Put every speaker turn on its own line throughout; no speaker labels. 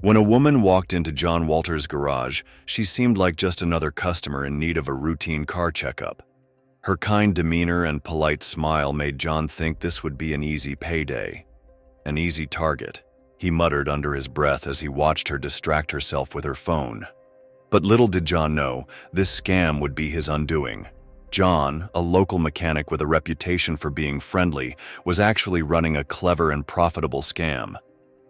When a woman walked into John Walter's garage, she seemed like just another customer in need of a routine car checkup. Her kind demeanor and polite smile made John think this would be an easy payday. An easy target, he muttered under his breath as he watched her distract herself with her phone. But little did John know, this scam would be his undoing. John, a local mechanic with a reputation for being friendly, was actually running a clever and profitable scam.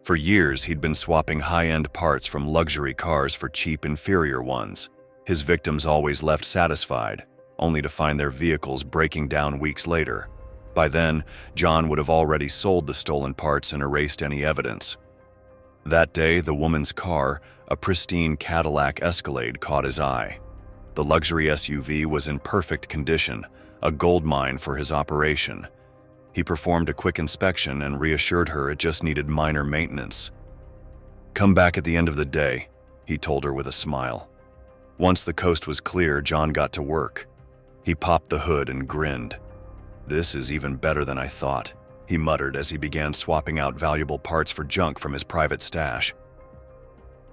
For years, he'd been swapping high-end parts from luxury cars for cheap, inferior ones. His victims always left satisfied, only to find their vehicles breaking down weeks later. By then, John would have already sold the stolen parts and erased any evidence. That day, the woman's car, a pristine Cadillac Escalade, caught his eye. The luxury SUV was in perfect condition, a goldmine for his operation. He performed a quick inspection and reassured her it just needed minor maintenance. "Come back at the end of the day," he told her with a smile. Once the coast was clear, John got to work. He popped the hood and grinned. "This is even better than I thought," he muttered as he began swapping out valuable parts for junk from his private stash.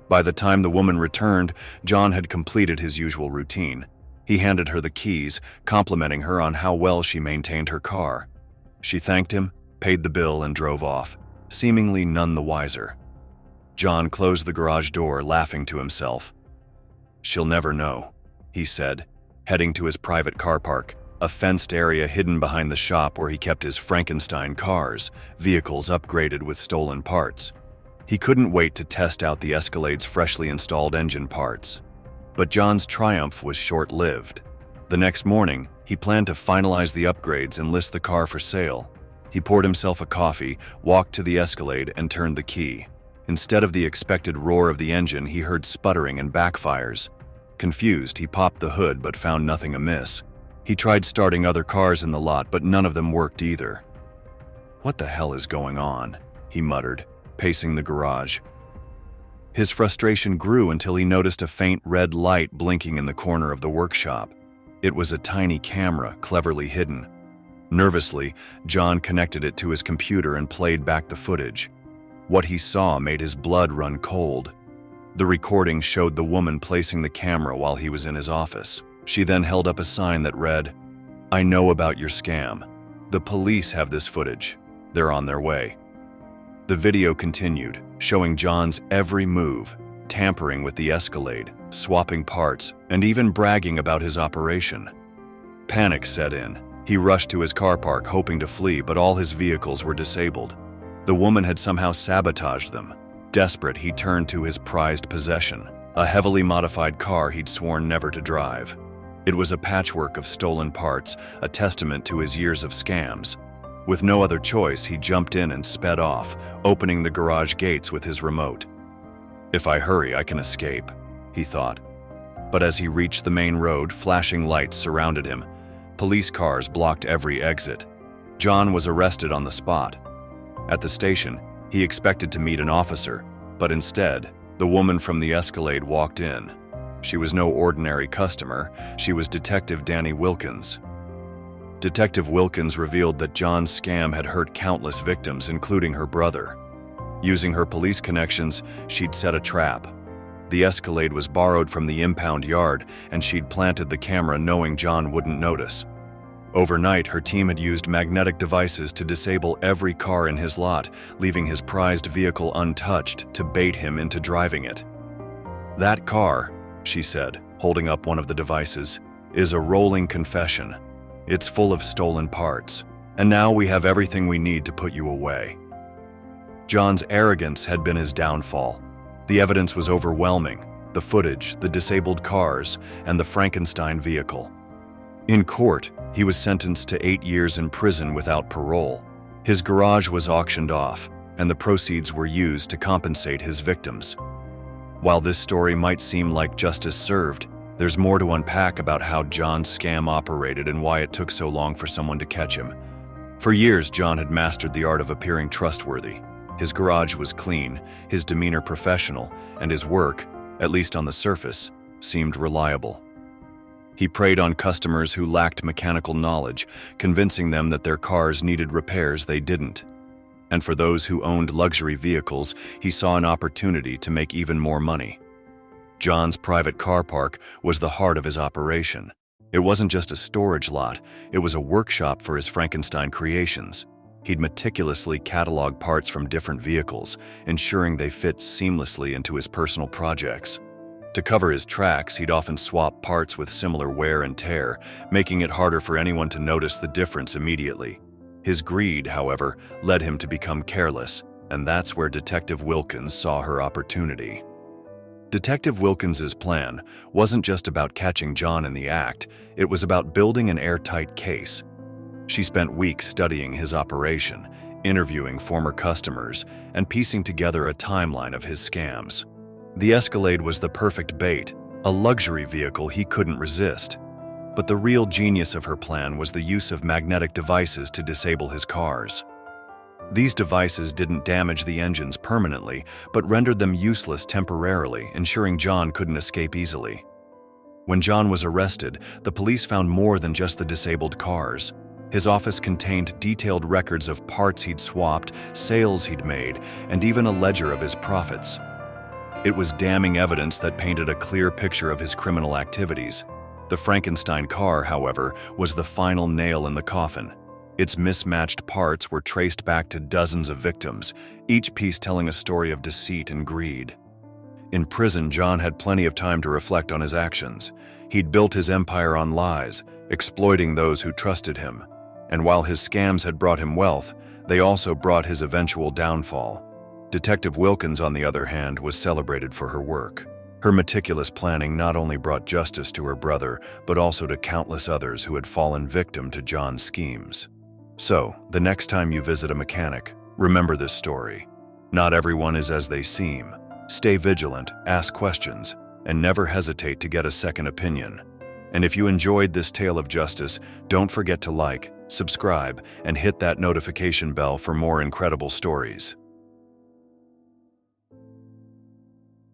By the time the woman returned, John had completed his usual routine. He handed her the keys, complimenting her on how well she maintained her car. She thanked him, paid the bill, and drove off, seemingly none the wiser. John closed the garage door, laughing to himself. "She'll never know," he said, heading to his private car park, a fenced area hidden behind the shop where he kept his Frankenstein cars, vehicles upgraded with stolen parts. He couldn't wait to test out the Escalade's freshly installed engine parts. But John's triumph was short-lived. The next morning, he planned to finalize the upgrades and list the car for sale. He poured himself a coffee, walked to the Escalade, and turned the key. Instead of the expected roar of the engine, he heard sputtering and backfires. Confused, he popped the hood but found nothing amiss. He tried starting other cars in the lot, but none of them worked either. "What the hell is going on?" he muttered, pacing the garage. His frustration grew until he noticed a faint red light blinking in the corner of the workshop. It was a tiny camera, cleverly hidden. Nervously, John connected it to his computer and played back the footage. What he saw made his blood run cold. The recording showed the woman placing the camera while he was in his office. She then held up a sign that read, "I know about your scam. The police have this footage. They're on their way." The video continued, showing John's every move, tampering with the Escalade, swapping parts, and even bragging about his operation. Panic set in. He rushed to his car park, hoping to flee, but all his vehicles were disabled. The woman had somehow sabotaged them. Desperate, he turned to his prized possession, a heavily modified car he'd sworn never to drive. It was a patchwork of stolen parts, a testament to his years of scams. With no other choice, he jumped in and sped off, opening the garage gates with his remote. "If I hurry, I can escape," he thought. But as he reached the main road, flashing lights surrounded him. Police cars blocked every exit. John was arrested on the spot. At the station, he expected to meet an officer, but instead, the woman from the Escalade walked in. She was no ordinary customer. She was Detective Danny Wilkins. Detective Wilkins revealed that John's scam had hurt countless victims, including her brother. Using her police connections, she'd set a trap. The Escalade was borrowed from the impound yard, and she'd planted the camera knowing John wouldn't notice. Overnight, her team had used magnetic devices to disable every car in his lot, leaving his prized vehicle untouched to bait him into driving it. "That car," she said, holding up one of the devices, "is a rolling confession. It's full of stolen parts, and now we have everything we need to put you away." John's arrogance had been his downfall. The evidence was overwhelming: the footage, the disabled cars, and the Frankenstein vehicle. In court, he was sentenced to 8 years in prison without parole. His garage was auctioned off, and the proceeds were used to compensate his victims. While this story might seem like justice served, there's more to unpack about how John's scam operated and why it took so long for someone to catch him. For years, John had mastered the art of appearing trustworthy. His garage was clean, his demeanor professional, and his work, at least on the surface, seemed reliable. He preyed on customers who lacked mechanical knowledge, convincing them that their cars needed repairs they didn't. And for those who owned luxury vehicles, he saw an opportunity to make even more money. John's private car park was the heart of his operation. It wasn't just a storage lot, it was a workshop for his Frankenstein creations. He'd meticulously catalog parts from different vehicles, ensuring they fit seamlessly into his personal projects. To cover his tracks, he'd often swap parts with similar wear and tear, making it harder for anyone to notice the difference immediately. His greed, however, led him to become careless, and that's where Detective Wilkins saw her opportunity. Detective Wilkins's plan wasn't just about catching John in the act, it was about building an airtight case. She spent weeks studying his operation, interviewing former customers, and piecing together a timeline of his scams. The Escalade was the perfect bait, a luxury vehicle he couldn't resist. But the real genius of her plan was the use of magnetic devices to disable his cars. These devices didn't damage the engines permanently, but rendered them useless temporarily, ensuring John couldn't escape easily. When John was arrested, the police found more than just the disabled cars. His office contained detailed records of parts he'd swapped, sales he'd made, and even a ledger of his profits. It was damning evidence that painted a clear picture of his criminal activities. The Frankenstein car, however, was the final nail in the coffin. Its mismatched parts were traced back to dozens of victims, each piece telling a story of deceit and greed. In prison, John had plenty of time to reflect on his actions. He'd built his empire on lies, exploiting those who trusted him. And while his scams had brought him wealth, they also brought his eventual downfall. Detective Wilkins, on the other hand, was celebrated for her work. Her meticulous planning not only brought justice to her brother, but also to countless others who had fallen victim to John's schemes. So, the next time you visit a mechanic, remember this story. Not everyone is as they seem. Stay vigilant, ask questions, and never hesitate to get a second opinion. And if you enjoyed this tale of justice, don't forget to like, subscribe, and hit that notification bell for more incredible stories.